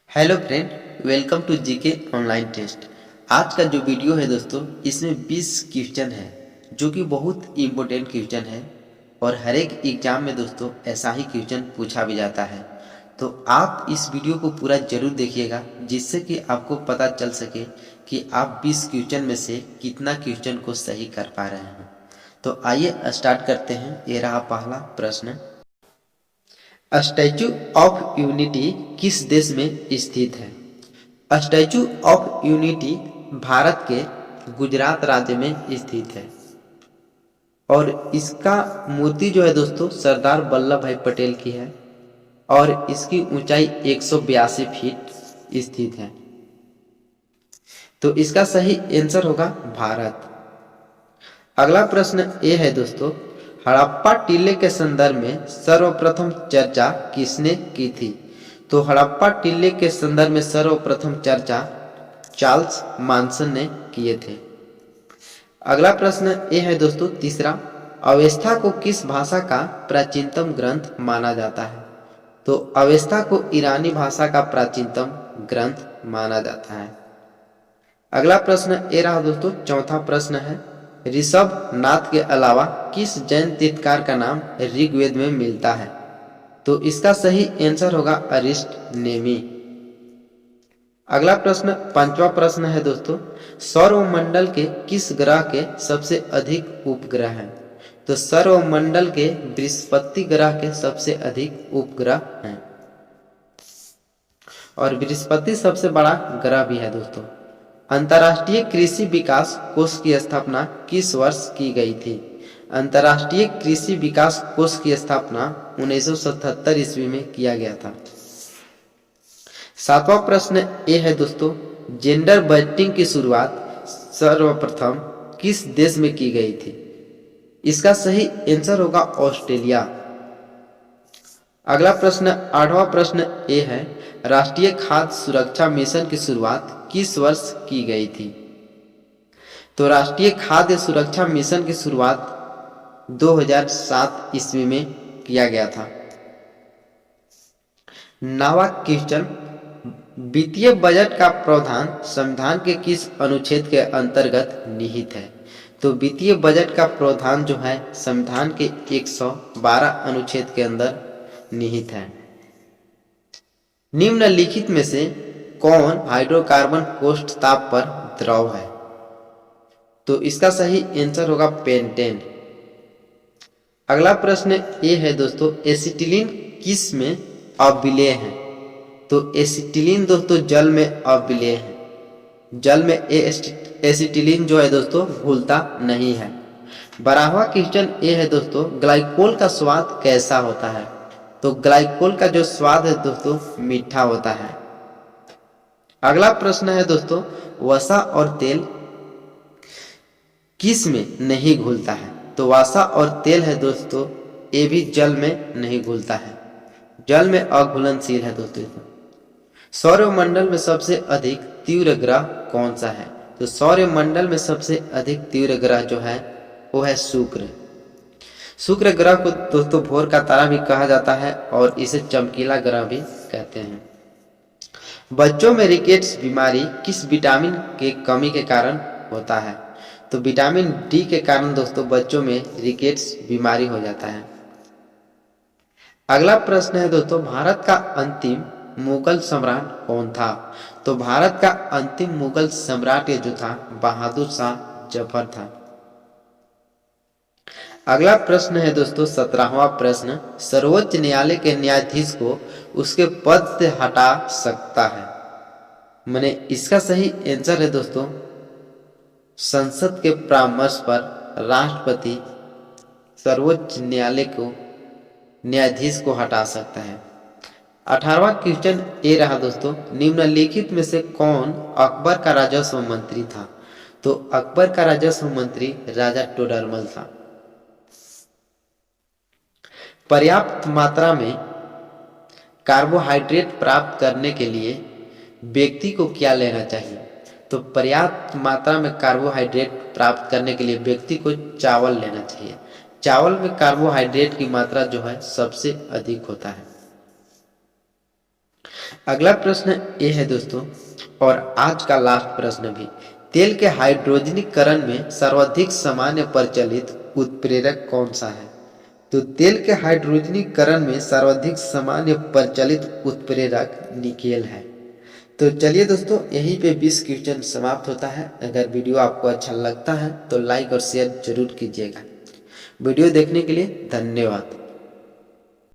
Hello friend, welcome to GK online test. आज का जो वीडियो है दोस्तों, इसमें 20 क्वेश्चन है जो कि बहुत इम्पोर्टेंट क्वेश्चन है और हर एक एग्जाम में दोस्तों ऐसा ही क्वेश्चन पूछा भी जाता है। तो आप इस वीडियो को पूरा जरूर देखिएगा जिससे कि आपको पता चल सके कि आप 20 क्वेश्चन में से कितना क्वेश्चन को सही कर पा रहे हैं। तो आइए स्टार्ट करते हैं। ये रहा पहला प्रश्न। स्टैचू ऑफ यूनिटी किस देश में स्थित है? स्टैचू ऑफ यूनिटी भारत के गुजरात राज्य में स्थित है और इसका मूर्ति जो है दोस्तों सरदार वल्लभ भाई पटेल की है और इसकी ऊंचाई 182 फीट स्थित है। तो इसका सही आंसर होगा भारत। अगला प्रश्न ये है दोस्तों, हड़प्पा टीले के संदर्भ में सर्वप्रथम चर्चा किसने की थी? तो हड़प्पा टीले के संदर्भ में सर्वप्रथम चर्चा चार्ल्स मानसन ने किए थे। अगला प्रश्न ये है दोस्तों तीसरा, अवेस्ता को किस भाषा का प्राचीनतम ग्रंथ माना जाता है? तो अवेस्ता को ईरानी भाषा का प्राचीनतम ग्रंथ माना जाता है। अगला प्रश्न ये रहा दोस्तों चौथा प्रश्न है, ऋषभ नाथ के अलावा किस जैन तीर्थकार का नाम ऋग्वेद में मिलता है? तो इसका सही आंसर होगा अरिष्ट नेमी। अगला प्रश्न पांचवा प्रश्न है दोस्तों, सौरमंडल के किस ग्रह के सबसे अधिक उपग्रह हैं? तो सौरमंडल के बृहस्पति ग्रह के सबसे अधिक उपग्रह हैं और बृहस्पति सबसे बड़ा ग्रह भी है दोस्तों। अंतर्राष्ट्रीय कृषि विकास कोष की स्थापना किस वर्ष की गई थी? अंतर्राष्ट्रीय कृषि विकास कोष की स्थापना 1977 ईस्वी में किया गया था। सातवां प्रश्न ये है दोस्तों, जेंडर बजटिंग की शुरुआत सर्वप्रथम किस देश में की गई थी? इसका सही आंसर होगा ऑस्ट्रेलिया। अगला प्रश्न आठवां प्रश्न ये है, राष्ट्रीय खाद्य सुरक्षा मिशन की शुरुआत किस वर्ष की गई थी? तो राष्ट्रीय खाद्य सुरक्षा मिशन की शुरुआत 2007 ईस्वी में किया गया था। नवा क्वेश्चन, वित्तीय बजट का प्रावधान संविधान के किस अनुच्छेद के अंतर्गत निहित है? तो वित्तीय बजट का प्रावधान जो है संविधान के 112 अनुच्छेद के अंदर निहित है। निम्नलिखित में से कौन हाइड्रोकार्बन कोष्ठ ताप पर द्रव है? तो इसका सही आंसर होगा पेंटेन। अगला प्रश्न ये है दोस्तों, एसिटिलीन किस में अविलेय है? तो एसिटिलीन दोस्तों जल में अविलेय है। जल में एसिटिलीन जो है दोस्तों घुलता नहीं है। 12वां क्वेश्चन ये है दोस्तों, ग्लाइकोल का स्वाद कैसा होता है? तो ग्लाइकोल का जो स्वाद है दोस्तों मीठा होता है। अगला प्रश्न है दोस्तों, वसा और तेल किस में नहीं घुलता है? तो वसा और तेल है दोस्तों ये भी जल में नहीं घुलता है, जल में अघुलनशील है दोस्तों। सौरमंडल में सबसे अधिक तीव्र ग्रह कौन सा है? तो सौरमंडल में सबसे अधिक तीव्र ग्रह जो है वो है शुक्र। शुक्र ग्रह को दोस्तों भोर का तारा भी कहा जाता है और इसे चमकीला ग्रह भी कहते हैं। बच्चों में रिकेट्स बीमारी किस विटामिन के कमी के कारण होता है? तो विटामिन डी के कारण दोस्तों बच्चों में रिकेट्स बीमारी हो जाता है। अगला प्रश्न है दोस्तों, भारत का अंतिम मुगल सम्राट कौन था? तो भारत का अंतिम मुगल सम्राट जो था बहादुर शाह जफर था। अगला प्रश्न है दोस्तों 17वां प्रश्न, सर्वोच्च न्यायालय के न्यायाधीश को उसके पद से हटा सकता है? मैंने इसका सही आंसर है दोस्तों, संसद के परामर्श पर राष्ट्रपति सर्वोच्च न्यायालय को न्यायाधीश को हटा सकता है। 18वां क्वेश्चन ये रहा दोस्तों, निम्नलिखित में से कौन अकबर का राजस्व मंत्री था? तो अकबर का राजस्व मंत्री राजा टोडरमल था। पर्याप्त मात्रा में कार्बोहाइड्रेट प्राप्त करने के लिए व्यक्ति को क्या लेना चाहिए? तो पर्याप्त मात्रा में कार्बोहाइड्रेट प्राप्त करने के लिए व्यक्ति को चावल लेना चाहिए। चावल में कार्बोहाइड्रेट की मात्रा जो है सबसे अधिक होता है। अगला प्रश्न ये है दोस्तों, और आज का लास्ट प्रश्न भी, तेल के हाइड्रोजनीकरण में सर्वाधिक सामान्य प्रचलित उत्प्रेरक कौन सा है? तो तेल के हाइड्रोजनीकरण में सर्वाधिक सामान्य प्रचलित उत्प्रेरक निकेल है। तो चलिए दोस्तों, यहीं पे 20 क्वेश्चन समाप्त होता है। अगर वीडियो आपको अच्छा लगता है तो लाइक और शेयर जरूर कीजिएगा। वीडियो देखने के लिए धन्यवाद।